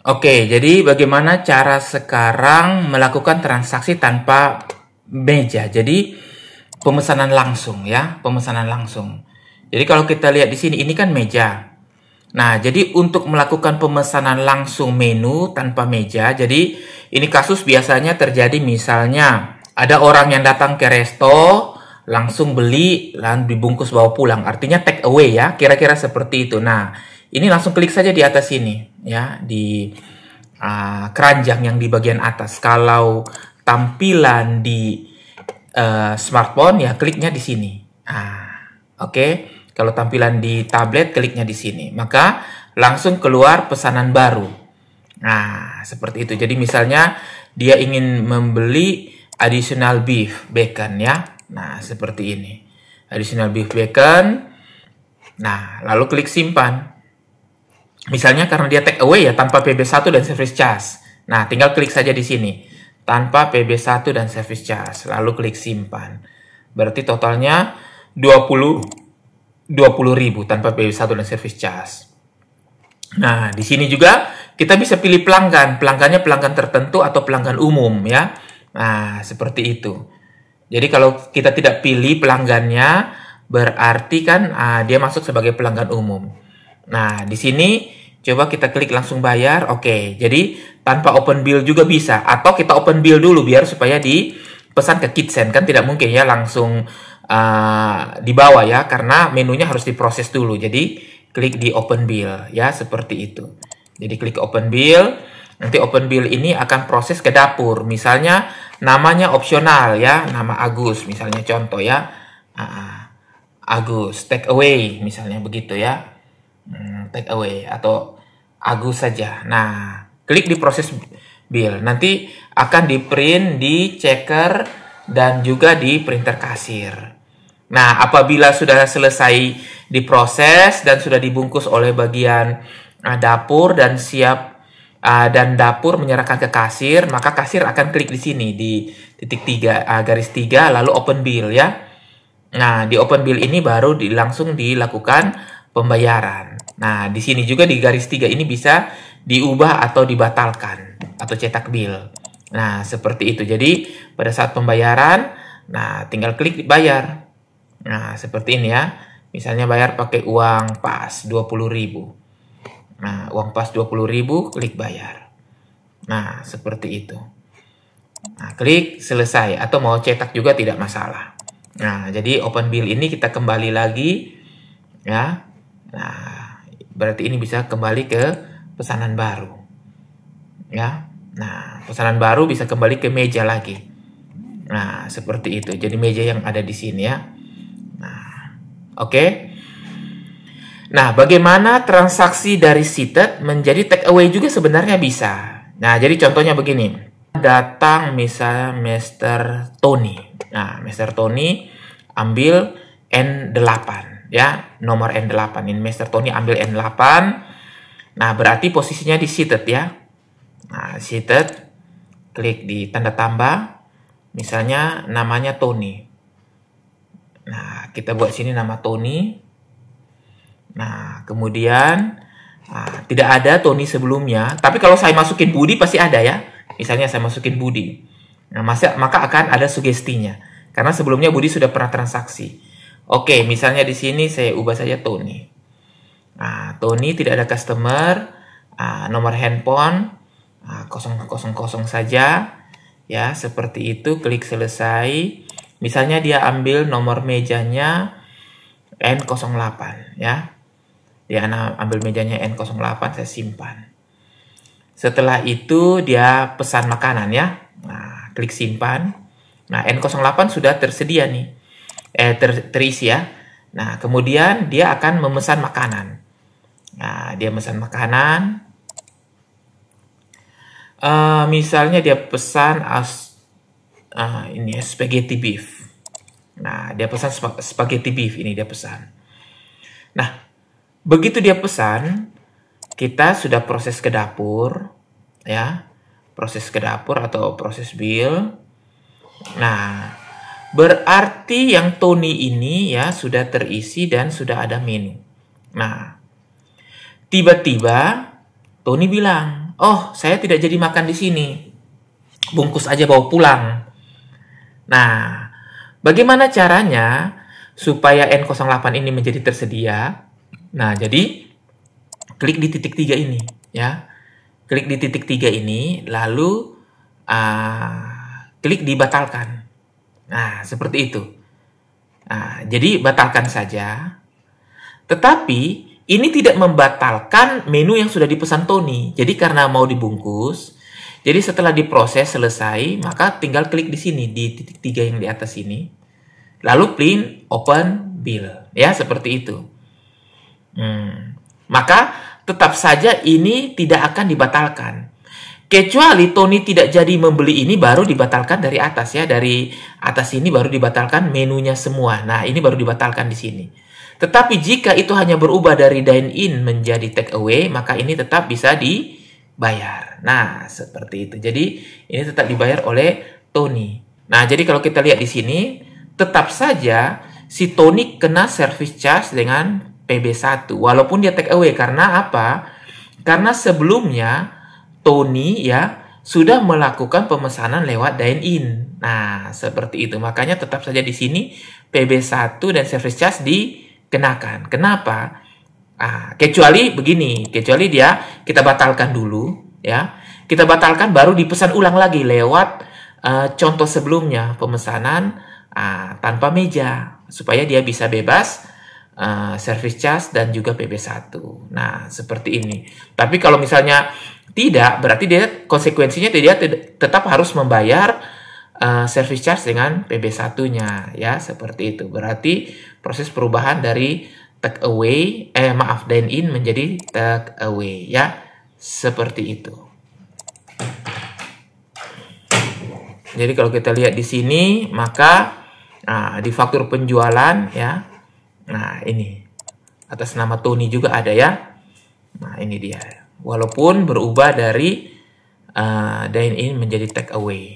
Oke, jadi bagaimana cara sekarang melakukan transaksi tanpa meja? Jadi pemesanan langsung ya, pemesanan langsung. Jadi kalau kita lihat di sini, ini kan meja. Nah, jadi untuk melakukan pemesanan langsung menu tanpa meja, jadi ini kasus biasanya terjadi misalnya ada orang yang datang ke resto, langsung beli, lalu dibungkus bawa pulang. Artinya take away ya, kira-kira seperti itu. Nah, ini langsung klik saja di atas sini ya, di keranjang yang di bagian atas. Kalau tampilan di smartphone ya kliknya di sini. Oke. Kalau tampilan di tablet kliknya di sini. Maka langsung keluar pesanan baru. Nah, seperti itu. Jadi misalnya dia ingin membeli additional beef bacon ya. Nah, seperti ini. Additional beef bacon. Nah, lalu klik simpan. Misalnya karena dia take away ya tanpa PB1 dan service charge. Nah, tinggal klik saja di sini. Tanpa PB1 dan service charge. Lalu klik simpan. Berarti totalnya 20.000 tanpa PB1 dan service charge. Nah, di sini juga kita bisa pilih pelanggan. Pelanggannya pelanggan tertentu atau pelanggan umum ya. Nah, seperti itu. Jadi kalau kita tidak pilih pelanggannya, berarti kan dia masuk sebagai pelanggan umum. Nah, di sini coba kita klik langsung bayar. Oke, jadi tanpa open bill juga bisa. Atau kita open bill dulu biar supaya dipesan ke Kitsen. Kan tidak mungkin ya langsung di bawah ya, karena menunya harus diproses dulu. Jadi klik di open bill ya, seperti itu. Jadi klik open bill. Nanti open bill ini akan proses ke dapur. Misalnya namanya opsional ya, nama Agus misalnya contoh ya. Agus take away misalnya begitu ya. Take away atau Agus saja. Nah, klik di proses bill. Nanti akan di print di checker dan juga di printer kasir. Nah, apabila sudah selesai diproses dan sudah dibungkus oleh bagian dapur dan siap dan dapur menyerahkan ke kasir, maka kasir akan klik di sini di titik 3 garis 3 lalu open bill ya. Nah, di open bill ini baru langsung dilakukan pembayaran. Nah, di sini juga di garis 3 ini bisa diubah atau dibatalkan atau cetak bill. Nah, seperti itu. Jadi, pada saat pembayaran, nah tinggal klik bayar. Nah, seperti ini ya. Misalnya bayar pakai uang pas 20.000. Nah, uang pas 20.000, klik bayar. Nah, seperti itu. Nah, klik selesai atau mau cetak juga tidak masalah. Nah, jadi open bill ini kita kembali lagi ya. Nah, berarti ini bisa kembali ke pesanan baru. Ya. Nah, pesanan baru bisa kembali ke meja lagi. Nah, seperti itu. Jadi meja yang ada di sini ya. Nah, oke. Nah, bagaimana transaksi dari seated menjadi take away juga sebenarnya bisa. Nah, jadi contohnya begini. Datang misalnya Mr. Tony. Nah, Mr. Tony ambil N8 ya, nomor N8. Ini Mr. Tony ambil N8. Nah, berarti posisinya di seated ya. Nah, seated, klik di tanda tambah. Misalnya namanya Tony. Nah, kita buat sini nama Tony. Nah, kemudian tidak ada Tony sebelumnya. Tapi kalau saya masukin Budi pasti ada ya. Misalnya saya masukin Budi. Nah, maka akan ada sugestinya. Karena sebelumnya Budi sudah pernah transaksi. Oke, misalnya di sini saya ubah saja Tony. Nah, Tony tidak ada customer. Nomor handphone 000 saja. Ya, seperti itu. Klik selesai. Misalnya dia ambil nomor mejanya N08 ya. Dia ambil mejanya N08, saya simpan. Setelah itu dia pesan makanan ya. Nah, klik simpan. Nah, N08 sudah tersedia nih. Terisi ya. Nah, kemudian dia akan memesan makanan. Nah, dia memesan makanan. Misalnya dia pesan ini spaghetti beef. Nah, dia pesan spaghetti beef, ini dia pesan. Nah, begitu dia pesan, kita sudah proses ke dapur, ya. Proses ke dapur atau proses bill. Nah, berarti yang Tony ini ya sudah terisi dan sudah ada menu. Nah, tiba-tiba Tony bilang, oh saya tidak jadi makan di sini, bungkus aja bawa pulang. Nah, bagaimana caranya supaya N08 ini menjadi tersedia? Nah, jadi klik di titik 3 ini, ya. Klik di titik 3 ini, lalu klik di batalkan. Nah, seperti itu. Nah, jadi batalkan saja. Tetapi ini tidak membatalkan menu yang sudah dipesan Tony. Jadi karena mau dibungkus, jadi setelah diproses selesai, maka tinggal klik di sini di titik 3 yang di atas ini. Lalu print open bill, ya seperti itu. Maka tetap saja ini tidak akan dibatalkan. Kecuali Tony tidak jadi membeli ini baru dibatalkan dari atas ya, dari atas ini baru dibatalkan menunya semua. Nah, ini baru dibatalkan di sini. Tetapi jika itu hanya berubah dari dine in menjadi take away, maka ini tetap bisa dibayar. Nah, seperti itu. Jadi, ini tetap dibayar oleh Tony. Nah, jadi kalau kita lihat di sini, tetap saja si Tony kena service charge dengan PB1 walaupun dia take away. Karena apa? Karena sebelumnya Tony ya sudah melakukan pemesanan lewat dine in. Nah, seperti itu. Makanya tetap saja di sini PB1 dan service charge dikenakan. Kenapa? Kecuali begini, kecuali dia kita batalkan dulu ya. Kita batalkan baru dipesan ulang lagi lewat contoh sebelumnya pemesanan tanpa meja supaya dia bisa bebas service charge dan juga PB1. Nah, seperti ini. Tapi kalau misalnya tidak, berarti dia konsekuensinya dia tetap harus membayar service charge dengan PB1-nya ya, seperti itu. Berarti proses perubahan dari take away dine in menjadi take away ya, seperti itu. Jadi kalau kita lihat di sini, maka di faktur penjualan ya. Nah, ini atas nama Tony juga ada ya. Nah, ini dia. Walaupun berubah dari dine in menjadi take away.